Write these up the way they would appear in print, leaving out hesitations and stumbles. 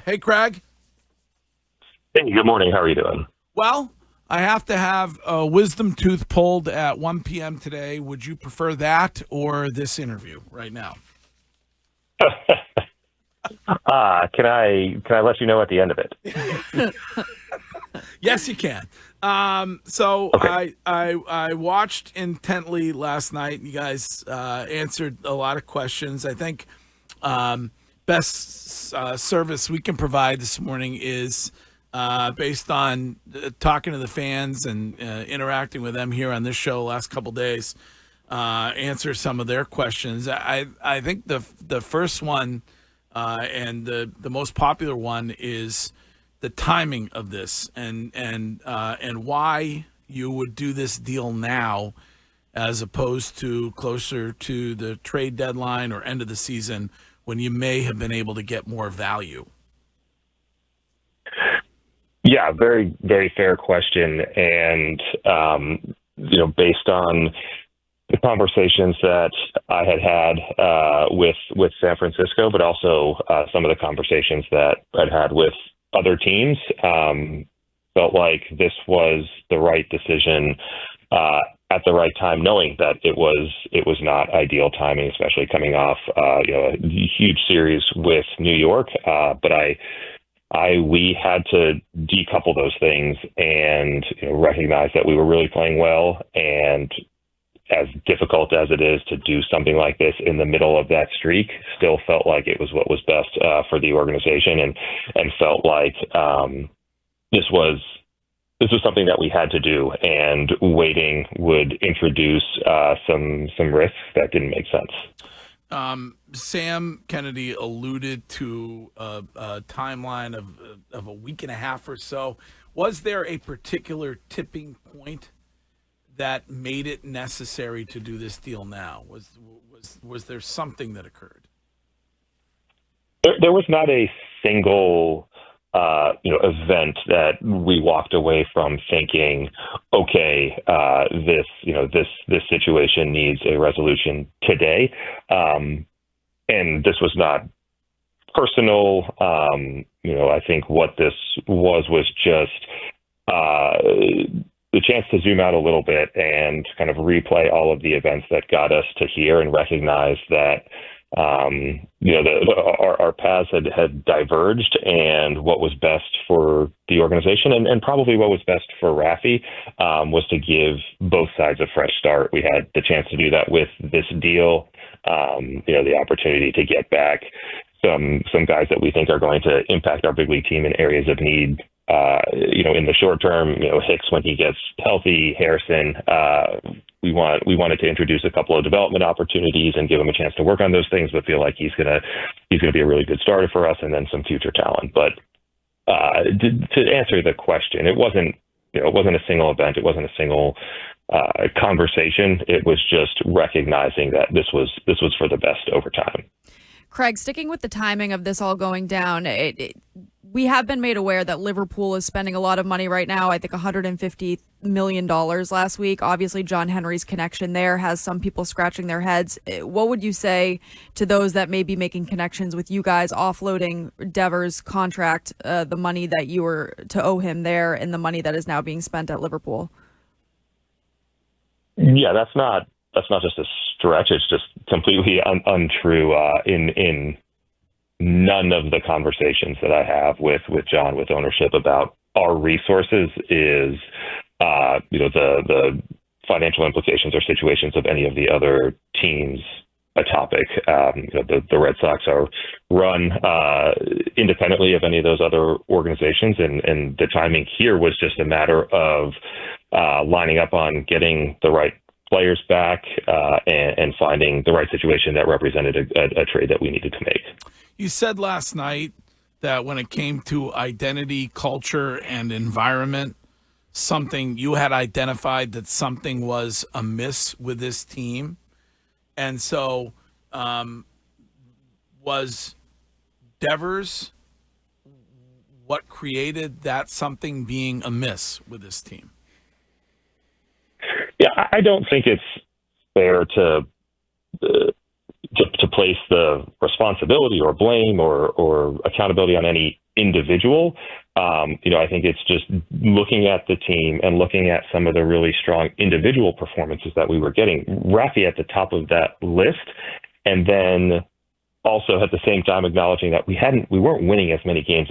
Hey, Craig. Hey, good morning. How are you doing? Well, I have to have a wisdom tooth pulled at 1 p.m. today. Would you prefer that or this interview right now? Can I let you know at the end of it? Yes, you can. So Okay. I watched intently last night. You guys answered a lot of questions. I think best service we can provide this morning is based on talking to the fans and interacting with them here on this show the last couple days. Answer some of their questions. I think the first one and the most popular one is the timing of this and why you would do this deal now as opposed to closer to the trade deadline or end of the season when you may have been able to get more value. Yeah, very, very fair question. And, based on the conversations that I had with San Francisco, but also some of the conversations that I'd had with other teams, felt like this was the right decision at the right time, knowing that it was not ideal timing, especially coming off a huge series with New York. But we had to decouple those things and recognize that we were really playing well, and as difficult as it is to do something like this in the middle of that streak, still felt like it was what was best for the organization, and felt like this was something that we had to do, and waiting would introduce some risks that didn't make sense. Sam Kennedy alluded to a timeline of a week and a half or so. Was there a particular tipping point that made it necessary to do this deal now? Was there something that occurred? There was not a single event that we walked away from thinking, okay, this situation needs a resolution today. And this was not personal. I think what this was just the chance to zoom out a little bit and kind of replay all of the events that got us to here, and recognize that our paths had diverged, and what was best for the organization and probably what was best for Rafi was to give both sides a fresh start. We had the chance to do that with this deal, the opportunity to get back some guys that we think are going to impact our big league team in areas of need. In the short term, Hicks when he gets healthy, Harrison. We wanted to introduce a couple of development opportunities and give him a chance to work on those things, but feel like he's gonna be a really good starter for us, and then some future talent. But to answer the question, it wasn't a single event. It wasn't a single conversation. It was just recognizing that this was for the best over time. Craig, sticking with the timing of this all going down, we have been made aware that Liverpool is spending a lot of money right now. I think $150 million last week. Obviously, John Henry's connection there has some people scratching their heads. What would you say to those that may be making connections with you guys offloading Devers' contract, the money that you were to owe him there, and the money that is now being spent at Liverpool? Yeah, that's not just a stretch. It's just completely untrue. In none of the conversations that I have with John, with ownership about our resources is, the financial implications or situations of any of the other teams a topic. The Red Sox are run independently of any of those other organizations, and the timing here was just a matter of lining up on getting the right players back and finding the right situation that represented a trade that we needed to make. You said last night that when it came to identity, culture, and environment, you had identified that something was amiss with this team. And so was Devers what created that something being amiss with this team? Yeah, I don't think it's fair to place the responsibility or blame or accountability on any individual. I think it's just looking at the team and looking at some of the really strong individual performances that we were getting. Rafi at the top of that list, and then also at the same time acknowledging that we weren't winning as many games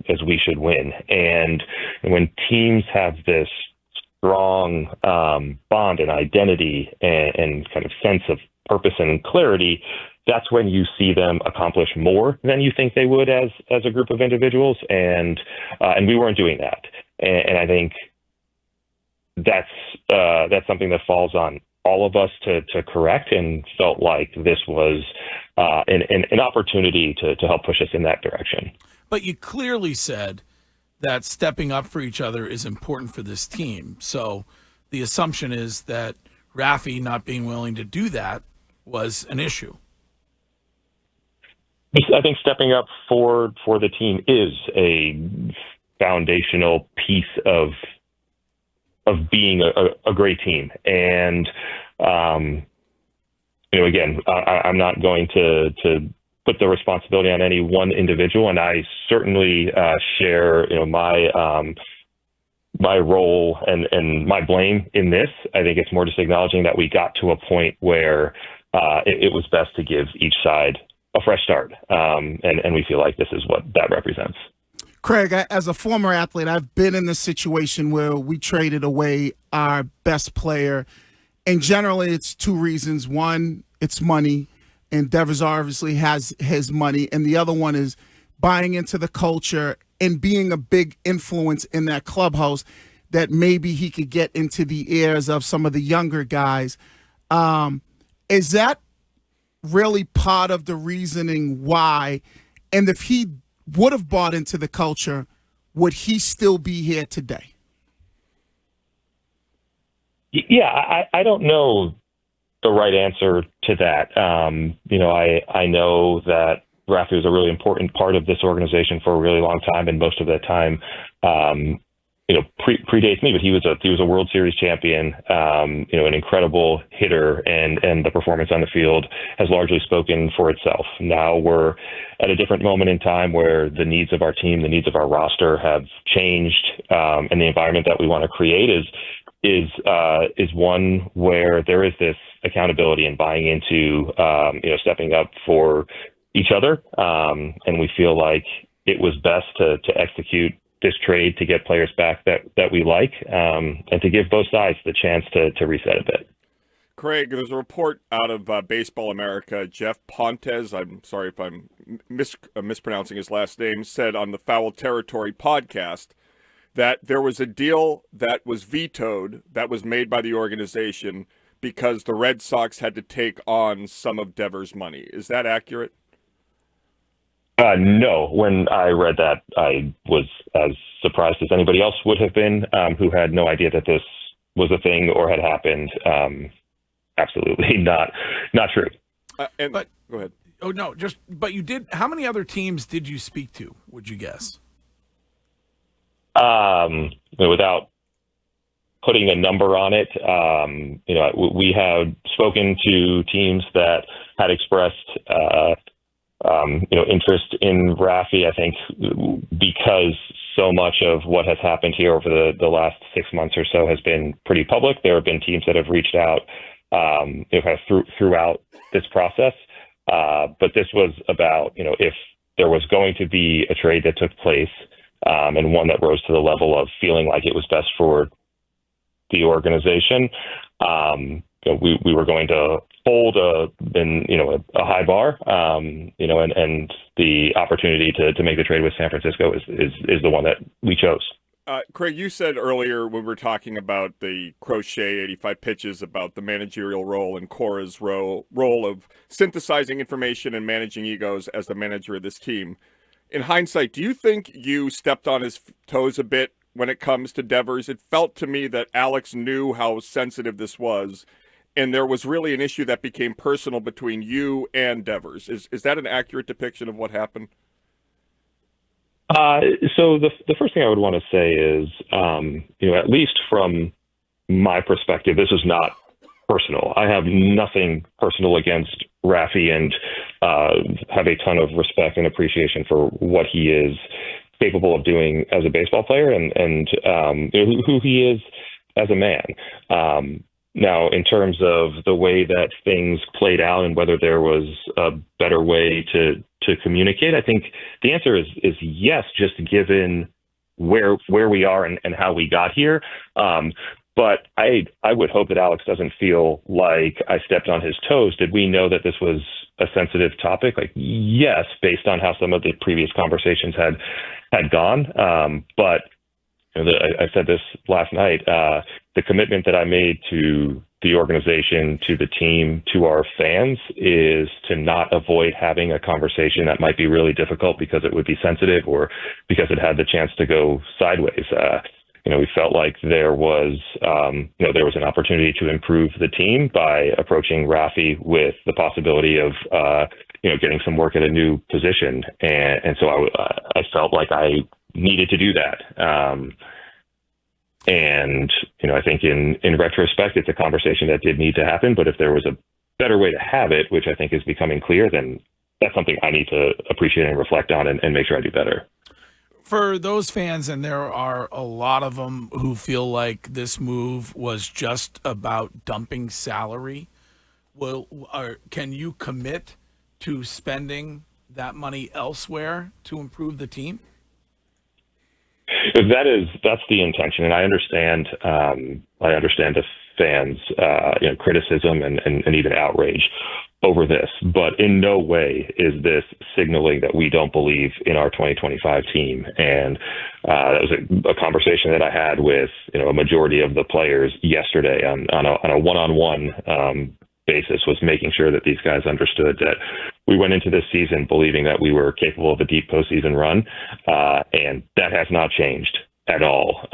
as we should win. And when teams have this strong bond and identity and kind of sense of purpose and clarity, that's when you see them accomplish more than you think they would as a group of individuals. And we weren't doing that. And I think that's something that falls on all of us to correct, and felt like this was an opportunity to help push us in that direction. But you clearly said that stepping up for each other is important for this team. So the assumption is that Rafi not being willing to do that was an issue. I think stepping up for the team is a foundational piece of being a great team. And, again, I'm not going to put the responsibility on any one individual. And I certainly share, my role and my blame in this. I think it's more just acknowledging that we got to a point where it was best to give each side a fresh start. And we feel like this is what that represents. Craig, as a former athlete, I've been in this situation where we traded away our best player. And generally, it's two reasons. One, it's money. And Devers obviously has his money. And the other one is buying into the culture and being a big influence in that clubhouse that maybe he could get into the ears of some of the younger guys. Is that really part of the reasoning why? And if he would have bought into the culture, would he still be here today? Yeah, I don't know the right answer to that. I know that Rafi was a really important part of this organization for a really long time, and most of that time, predates me. But he was a World Series champion, an incredible hitter, and the performance on the field has largely spoken for itself. Now we're at a different moment in time where the needs of our team, the needs of our roster have changed, and the environment that we want to create is one where there is this accountability and buying into, stepping up for each other. And we feel like it was best to execute this trade to get players back that we like, and to give both sides the chance to reset a bit. Craig, there's a report out of Baseball America. Jeff Pontes, I'm sorry if I'm mispronouncing his last name, said on the Foul Territory podcast that there was a deal that was vetoed that was made by the organization because the Red Sox had to take on some of Devers' money. Is that accurate? No. When I read that, I was as surprised as anybody else would have been, who had no idea that this was a thing or had happened. Absolutely not true. But go ahead. Oh no, but you did. How many other teams did you speak to? Would you guess? Without putting a number on it, we had spoken to teams that had expressed, interest in Rafi. I think because so much of what has happened here over the last 6 months or so has been pretty public. There have been teams that have reached out, throughout this process. But this was about, if there was going to be a trade that took place, and one that rose to the level of feeling like it was best for the organization, we were going to hold a high bar, and the opportunity to make the trade with San Francisco is the one that we chose. Craig, you said earlier when we were talking about the crochet 85 pitches about the managerial role and Cora's role of synthesizing information and managing egos as the manager of this team. In hindsight, do you think you stepped on his toes a bit when it comes to Devers? It felt to me that Alex knew how sensitive this was, and there was really an issue that became personal between you and Devers. Is that an accurate depiction of what happened? So the first thing I would want to say is, at least from my perspective, this is not personal. I have nothing personal against Rafi, and have a ton of respect and appreciation for what he is capable of doing as a baseball player and who he is as a man. Now, in terms of the way that things played out and whether there was a better way to communicate, I think the answer is yes, just given where we are and how we got here. But I would hope that Alex doesn't feel like I stepped on his toes. Did we know that this was a sensitive topic? Like, yes, based on how some of the previous conversations had gone. But I said this last night, the commitment that I made to the organization, to the team, to our fans is to not avoid having a conversation that might be really difficult because it would be sensitive or because it had the chance to go sideways. We felt like there was an opportunity to improve the team by approaching Rafi with the possibility of, getting some work at a new position. And so I felt like I needed to do that. I think in retrospect, it's a conversation that did need to happen. But if there was a better way to have it, which I think is becoming clear, then that's something I need to appreciate and reflect on and make sure I do better. For those fans, and there are a lot of them who feel like this move was just about dumping salary, can you commit to spending that money elsewhere to improve the team? That's the intention, and I understand the fans' criticism and even outrage over this, but in no way is this signaling that we don't believe in our 2025 team. And that was a conversation that I had with a majority of the players yesterday on a one-on-one basis, was making sure that these guys understood that we went into this season believing that we were capable of a deep postseason run, and that has not changed at all.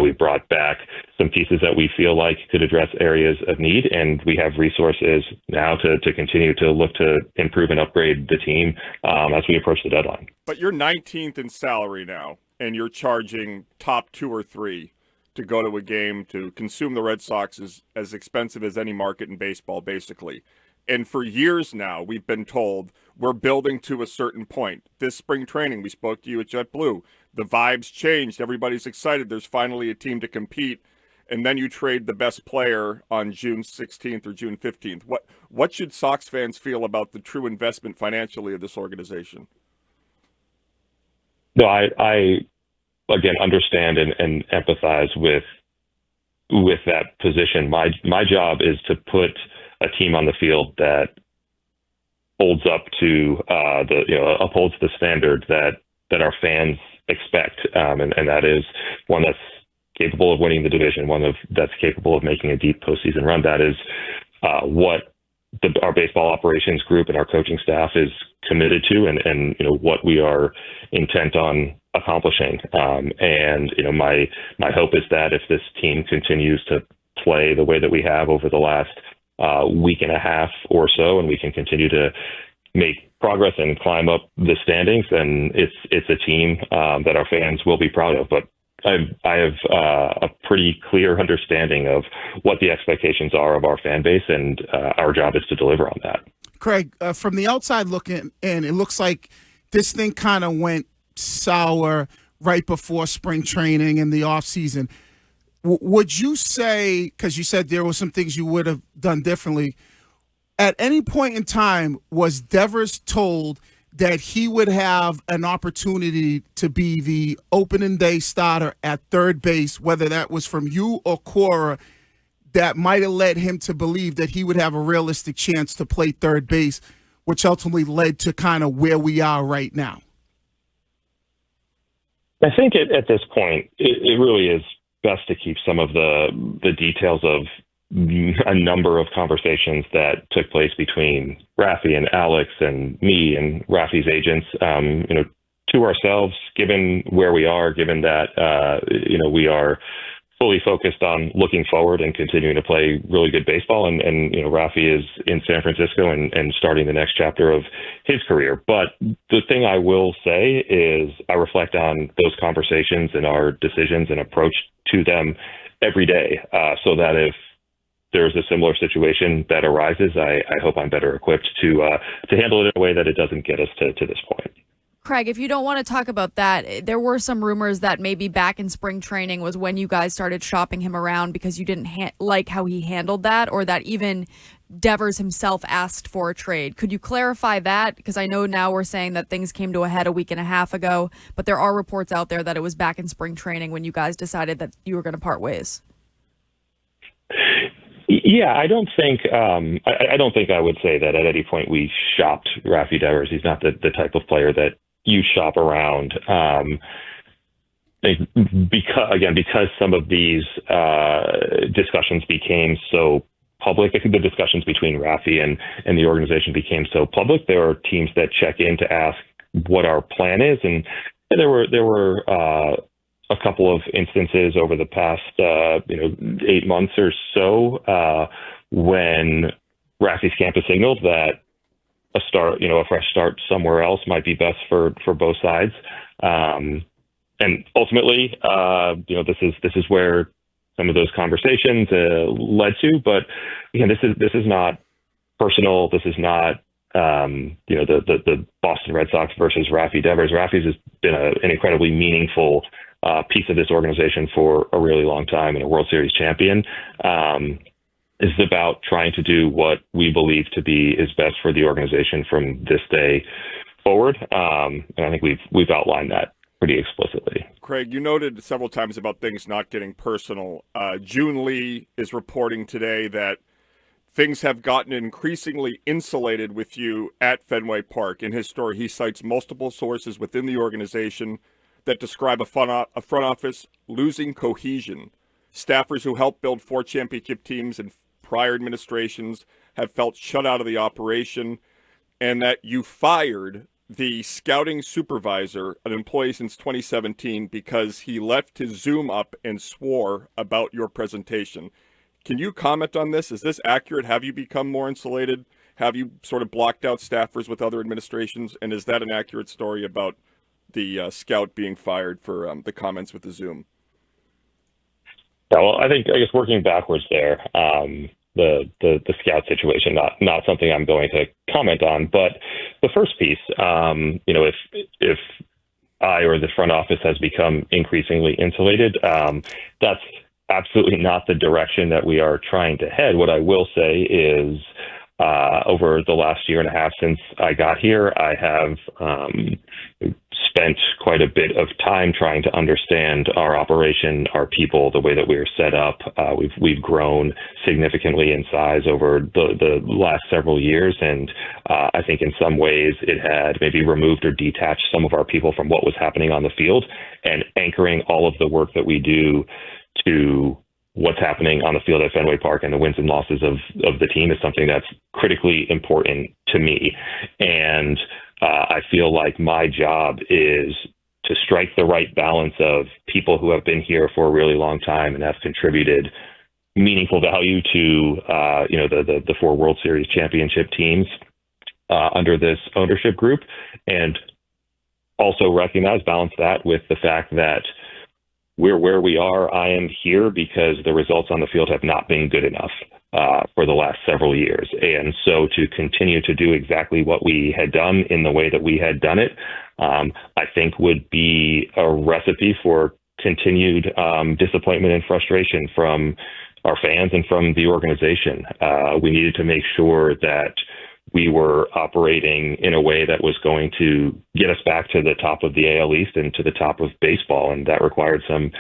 We brought back some pieces that we feel like could address areas of need, and we have resources now to continue to look to improve and upgrade the team as we approach the deadline. But you're 19th in salary now, and you're charging top 2 or 3 to go to a game, to consume the Red Sox is as expensive as any market in baseball, basically. And for years now, we've been told we're building to a certain point. This spring training, we spoke to you at JetBlue. The vibes changed. Everybody's excited. There's finally a team to compete. And then you trade the best player on June 16th or June 15th. What should Sox fans feel about the true investment financially of this organization? No, I again understand and empathize with that position. My job is to put a team on the field that holds up to upholds the standard that our fans expect, and that is one that's capable of winning the division, that's capable of making a deep postseason run. That is what our baseball operations group and our coaching staff is committed to, and what we are intent on accomplishing. My hope is that if this team continues to play the way that we have over the last week and a half or so, and we can continue to make progress and climb up the standings, then it's a team that our fans will be proud of. But I have a pretty clear understanding of what the expectations are of our fan base, and our job is to deliver on that. Craig, from the outside looking in, it looks like this thing kind of went sour right before spring training and the offseason. Would you say, because you said there were some things you would have done differently, at any point in time was Devers told that he would have an opportunity to be the opening day starter at third base, whether that was from you or Cora, that might have led him to believe that he would have a realistic chance to play third base, which ultimately led to kind of where we are right now? I think at this point, it really is best to keep some of the details of a number of conversations that took place between Rafi and Alex and me and Rafi's agents, to ourselves, given where we are, given that, we are fully focused on looking forward and continuing to play really good baseball. And Rafi is in San Francisco and starting the next chapter of his career. But the thing I will say is I reflect on those conversations and our decisions and approach to them every day, so that if there's a similar situation that arises, I hope I'm better equipped to handle it in a way that it doesn't get us to this point. Craig, if you don't want to talk about that, there were some rumors that maybe back in spring training was when you guys started shopping him around because you didn't like how he handled that, or that even Devers himself asked for a trade. Could you clarify that? Because I know now we're saying that things came to a head a week and a half ago, but there are reports out there that it was back in spring training when you guys decided that you were going to part ways. Yeah, I don't think I don't think I would say that at any point we shopped Rafi Devers. He's not the type of player that you shop around. Because some of these discussions became so public, I think the discussions between Rafi and the organization became so public. There are teams that check in to ask what our plan is, and there were a couple of instances over the past 8 months or so when Rafi's camp has signaled that a fresh start somewhere else might be best for both sides. And ultimately, this is where some of those conversations led to. But again, this is not personal. This is not the Boston Red Sox versus Rafi Devers. Rafi's has been an incredibly meaningful piece of this organization for a really long time and a World Series champion. This is about trying to do what we believe to be is best for the organization from this day forward. And I think we've outlined that pretty explicitly. Craig, you noted several times about things not getting personal. June Lee is reporting today that things have gotten increasingly insulated with you at Fenway Park. In his story, he cites multiple sources within the organization that describe a front office losing cohesion. Staffers who helped build 4 championship teams in prior administrations have felt shut out of the operation, and that you fired the scouting supervisor, an employee since 2017, because he left his Zoom up and swore about your presentation. Can you comment on this? Is this accurate? Have you become more insulated? Have you sort of blocked out staffers with other administrations? And is that an accurate story about the scout being fired for the comments with the Zoom? Yeah, well, I guess working backwards there, the scout situation, not something I'm going to comment on. But the first piece, if I or the front office has become increasingly insulated, that's absolutely not the direction that we are trying to head. What I will say is, over the last year and a half since I got here, I have spent quite a bit of time trying to understand our operation, our people, the way that we are set up. We've grown significantly in size over the last several years, and I think in some ways it had maybe removed or detached some of our people from what was happening on the field, and anchoring all of the work that we do to what's happening on the field at Fenway Park and the wins and losses of the team is something that's critically important to me. And I feel like my job is to strike the right balance of people who have been here for a really long time and have contributed meaningful value to the 4 World Series championship teams under this ownership group, and also balance that with the fact that we're where we are. I am here because the results on the field have not been good enough for the last several years. And so to continue to do exactly what we had done in the way that we had done it, I think would be a recipe for continued disappointment and frustration from our fans and from the organization. We needed to make sure that we were operating in a way that was going to get us back to the top of the AL East and to the top of baseball. And that required some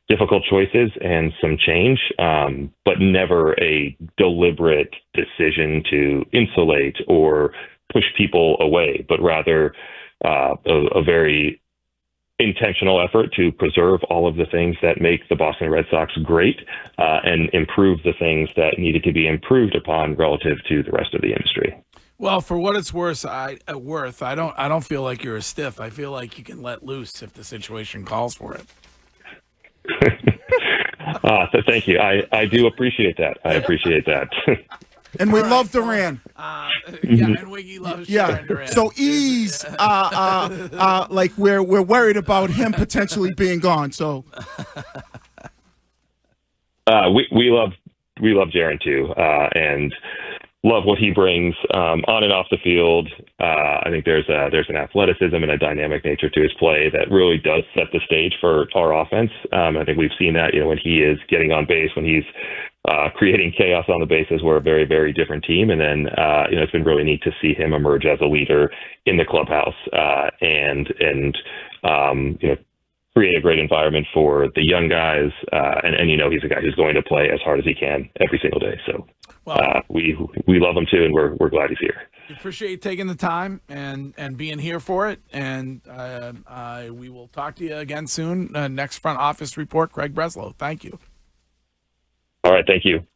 difficult choices and some change, but never a deliberate decision to insulate or push people away, but rather a very intentional effort to preserve all of the things that make the Boston Red Sox great and improve the things that needed to be improved upon relative to the rest of the industry. Well, for what it's worth, I don't feel like you're a stiff. I feel like you can let loose if the situation calls for it. So thank you. I do appreciate that. I appreciate that. And we love Duran. And Wiggy loves Sharon Duran. So ease, like we're worried about him potentially being gone. So we love Jaron too, and love what he brings on and off the field. I think there's an athleticism and a dynamic nature to his play that really does set the stage for our offense. I think we've seen that, when he is getting on base, when he's creating chaos on the bases, we're a very, very different team. And then, it's been really neat to see him emerge as a leader in the clubhouse and create a great environment for the young guys. And he's a guy who's going to play as hard as he can every single day. So we love him too, and we're glad he's here. We appreciate you taking the time and being here for it. And we will talk to you again soon. Next Front Office Report, Craig Breslow. Thank you. All right. Thank you.